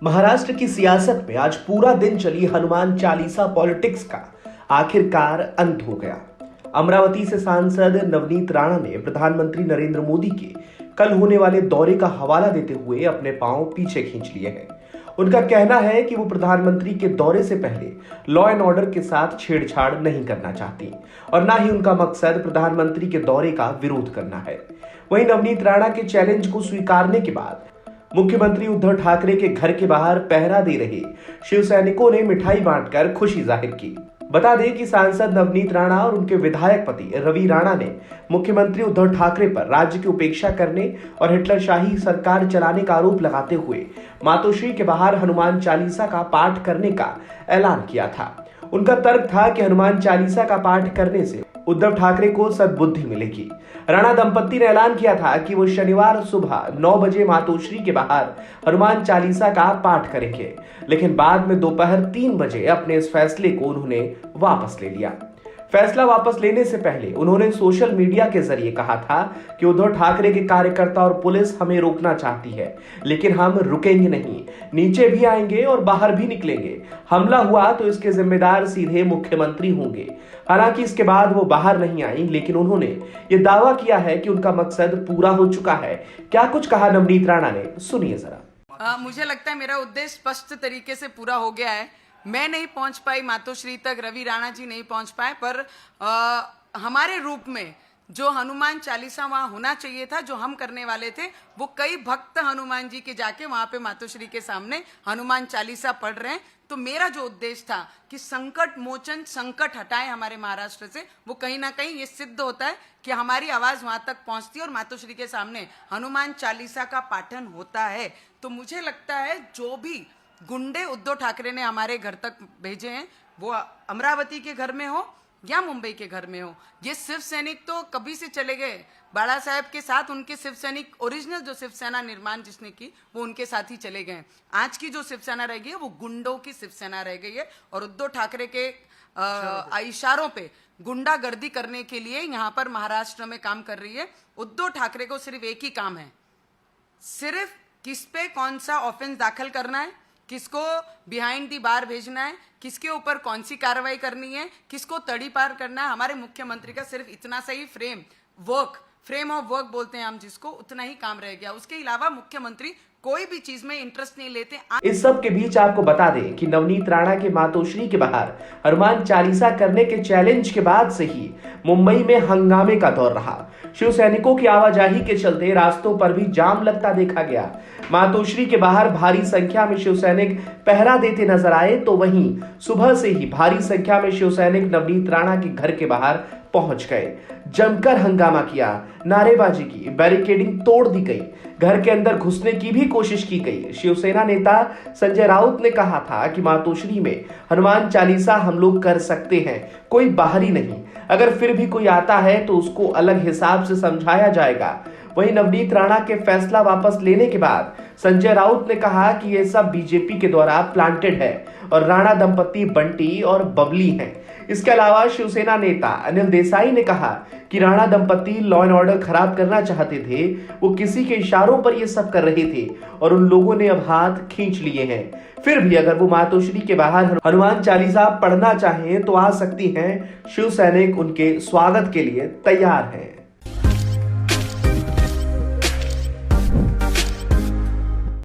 महाराष्ट्र की सियासत में आज पूरा दिन चली हनुमान चालीसा पॉलिटिक्स का आखिरकार अंत हो गया। अमरावती से सांसद नवनीत राणा ने प्रधानमंत्री नरेंद्र मोदी के कल होने वाले दौरे का हवाला देते हुए अपने पांव पीछे खींच लिए हैं। उनका कहना है कि वो प्रधानमंत्री के दौरे से पहले लॉ एंड ऑर्डर के साथ छेड़छाड़ नहीं करना चाहती और ना ही उनका मकसद प्रधानमंत्री के दौरे का विरोध करना है। वहीं नवनीत राणा के चैलेंज को स्वीकारने के बाद मुख्यमंत्री उद्धव ठाकरे के घर के बाहर पहरा दे रहे शिव सैनिकों ने मिठाई बांटकर खुशी जाहिर की। बता दें कि सांसद नवनीत राणा और उनके विधायक पति रवि राणा ने मुख्यमंत्री उद्धव ठाकरे पर राज्य की उपेक्षा करने और हिटलरशाही सरकार चलाने का आरोप लगाते हुए मातोश्री के बाहर हनुमान चालीसा का पाठ करने का ऐलान किया था। उनका तर्क था कि हनुमान चालीसा का पाठ करने से उद्धव ठाकरे को सद्बुद्धि मिलेगी। राणा दंपत्ति ने ऐलान किया था कि वो शनिवार सुबह 9 बजे मातोश्री के बाहर हनुमान चालीसा का पाठ करेंगे, लेकिन बाद में दोपहर 3 बजे अपने इस फैसले को उन्होंने वापस ले लिया। फैसला वापस लेने से पहले उन्होंने सोशल मीडिया के जरिए कहा था कि उद्धव ठाकरे के कार्यकर्ता और पुलिस हमें रोकना चाहती है, लेकिन हम रुकेंगे नहीं, नीचे भी आएंगे और बाहर भी निकलेंगे। हमला हुआ तो इसके जिम्मेदार सीधे मुख्यमंत्री होंगे। हालांकि इसके बाद वो बाहर नहीं आई, लेकिन उन्होंने ये दावा किया है कि उनका मकसद पूरा हो चुका है। क्या कुछ कहा नवनीत राणा ने, सुनिए जरा। मुझे लगता है मेरा उद्देश्य स्पष्ट तरीके से पूरा हो गया है। मैं नहीं पहुंच पाई मातोश्री तक, रवि राणा जी नहीं पहुंच पाए, पर हमारे रूप में जो हनुमान चालीसा वहां होना चाहिए था, जो हम करने वाले थे, वो कई भक्त हनुमान जी के जाके वहां पे मातोश्री के सामने हनुमान चालीसा पढ़ रहे हैं। तो मेरा जो उद्देश्य था कि संकट मोचन, संकट हटाएं हमारे महाराष्ट्र से, वो कहीं ना कहीं ये सिद्ध होता है कि हमारी आवाज वहां तक पहुंचती है और मातोश्री के सामने हनुमान चालीसा का पाठन होता है। तो मुझे लगता है जो भी गुंडे उद्धव ठाकरे ने हमारे घर तक भेजे हैं, वो अमरावती के घर में हो या मुंबई के घर में हो, ये शिव सैनिक तो कभी से चले गए। बाला साहेब के साथ उनके शिव सैनिक, ओरिजिनल जो शिवसेना निर्माण जिसने की, वो उनके साथ ही चले गए। आज की जो शिवसेना रह गई है वो गुंडों की शिवसेना रह गई है और उद्धव ठाकरे के इशारों पे गुंडागर्दी करने के लिए यहाँ पर महाराष्ट्र में काम कर रही है। उद्धव ठाकरे को सिर्फ एक ही काम है, सिर्फ किस पे कौन सा ऑफेंस दाखिल करना है, किसको बिहाइंड दी बार भेजना है, किसके ऊपर कौन सी कार्रवाई करनी है, किसको तड़ी पार करना है। हमारे मुख्यमंत्री का सिर्फ इतना सही फ्रेम ऑफ वर्क बोलते हैं हम जिसको, उतना ही काम रह गया। उसके अलावा मुख्यमंत्री कोई भी चीज में इंटरेस्ट नहीं लेते। इस सब के बीच आपको बता दें कि नवनीत राणा के मातोश्री के बाहर हनुमान चालीसा करने के चैलेंज के बाद से ही मुंबई में हंगामे का दौर रहा। शिव सैनिकों की आवाजाही के चलते रास्तों पर भी जाम लगता देखा गया। मातोश्री के बाहर भारी संख्या में शिव सैनिक पहरा देते नजर आए, तो वहीं सुबह से ही भारी संख्या में शिव सैनिक नवनीत राणा के घर के बाहर पहुंच गए, जमकर हंगामा किया, नारेबाजी की, बैरिकेडिंग तोड़ दी गई, घर के अंदर घुसने की भी कोशिश की गई। शिवसेना नेता संजय राउत ने कहा था कि मातोश्री में हनुमान चालीसा हम लोग कर सकते हैं, कोई बाहरी नहीं, अगर फिर भी कोई आता है तो उसको अलग हिसाब से समझाया जाएगा। वहीं नवनीत राणा के फैसला वापस लेने के बाद संजय राउत ने कहा कि यह सब बीजेपी के द्वारा प्लांटेड है और राणा दंपत्ति बंटी और बबली हैं। इसके अलावा शिवसेना नेता अनिल देसाई ने कहा कि राणा दंपत्ति लॉ एंड ऑर्डर खराब करना चाहते थे, वो किसी के इशारों पर ये सब कर रहे थे और उन लोगों ने अब हाथ खींच लिए हैं। फिर भी अगर वो मातोश्री के बाहर हनुमान चालीसा पढ़ना चाहें तो आ सकती हैं। शिव सैनिक उनके स्वागत के लिए तैयार हैं।